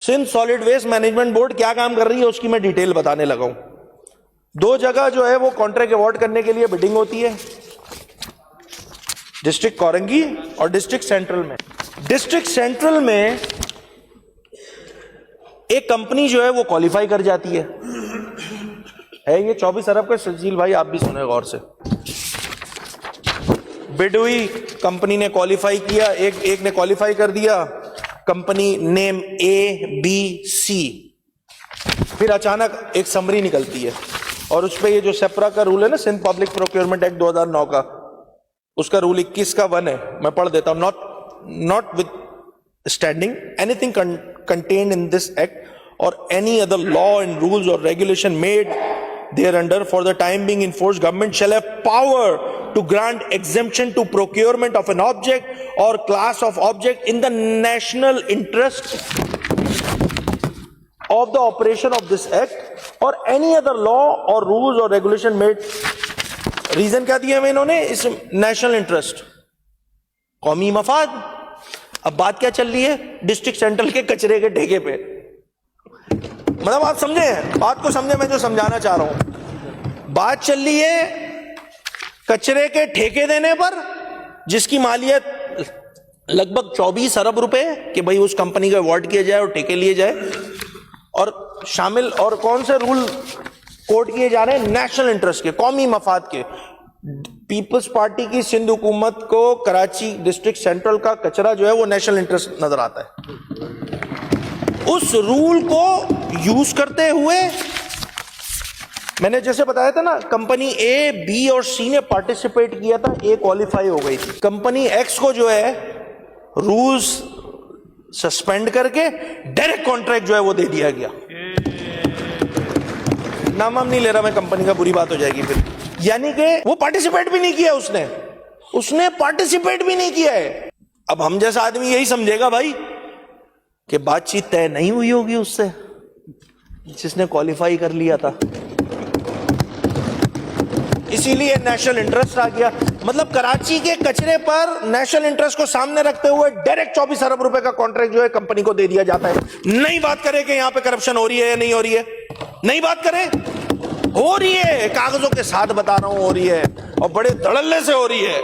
Sindh solid waste management board क्या काम कर रही है उसकी मैं डिटेल बताने लगा हूं। 2 जगह जो है वो कॉन्ट्रैक्ट अवार्ड करने के लिए बिडिंग होती है, डिस्ट्रिक्ट कोरंगी और डिस्ट्रिक्ट सेंट्रल में। डिस्ट्रिक्ट सेंट्रल में एक कंपनी जो है वो क्वालिफाई कर जाती है ये 24 अरब का। सुशील भाई आप भी सुने गौर से। बिड हुई, कंपनी ने क्वालिफाई किया, एक ने क्वालिफाई कर दिया, कंपनी नेम ABC। फिर अचानक एक समरी निकलती है और उस पर ये जो सेपरा का रूल है ना, सिंध पब्लिक प्रोक्योरमेंट एक्ट 2009 का, उसका रूल 21 का 1 है, मैं पढ़ देता हूं। Notwithstanding anything contained in this act और any other law and rules और regulation made thereunder for the time being in force, government shall have power to grant exemption to procurement of an object or class of object in the national interest of the operation of this act or any other law or rules or regulation made। Reason क्या दिया है इन्होंने? इस national interest, कौमी मफाद। अब बात क्या चल रही है? डिस्ट्रिक्ट सेंट्रल के कचरे के ठेके पे। मतलब आप समझे, बात को समझे मैं जो समझाना चाह रहा हूं। बात चल रही है कचरे के ठेके देने पर, जिसकी मालियत लगभग 24 अरब रुपए कि भाई उस कंपनी का अवार्ड किया जाए और ठेके लिए जाए। और शामिल और कौन से रूल कोट किए जा रहे हैं? नेशनल इंटरेस्ट के, कौमी मफाद के। पीपल्स पार्टी की सिंध हुकूमत को कराची डिस्ट्रिक्ट सेंट्रल का कचरा जो है वो नेशनल इंटरेस्ट नजर आता है। उस रूल को यूज करते हुए मैंने जैसे बताया था ना, कंपनी A, B और C ने पार्टिसिपेट किया था, A क्वालिफाई हो गई थी। कंपनी X को जो है रूल्स सस्पेंड करके डायरेक्ट कॉन्ट्रैक्ट जो है वो दे दिया गया। नाम नहीं ले रहा मैं कंपनी का, बुरी बात हो जाएगी फिर। यानी कि वो पार्टिसिपेट भी नहीं किया, उसने पार्टिसिपेट भी नहीं किया है। अब हम जैसा आदमी यही समझेगा भाई कि बातचीत तय नहीं हुई होगी उससे जिसने क्वालिफाई कर लिया था, इसीलिए नेशनल इंटरेस्ट आ गया। मतलब कराची के कचरे पर नेशनल इंटरेस्ट को सामने रखते हुए डायरेक्ट 24 अरब रुपए का कॉन्ट्रैक्ट जो है कंपनी को दे दिया जाता है। नहीं बात करें कि यहां पे करप्शन हो रही है या नहीं हो रही है, नहीं बात करें, हो रही है, कागजों के साथ बता रहा हूं हो रही है और बड़े धड़ल्ले से हो रही है।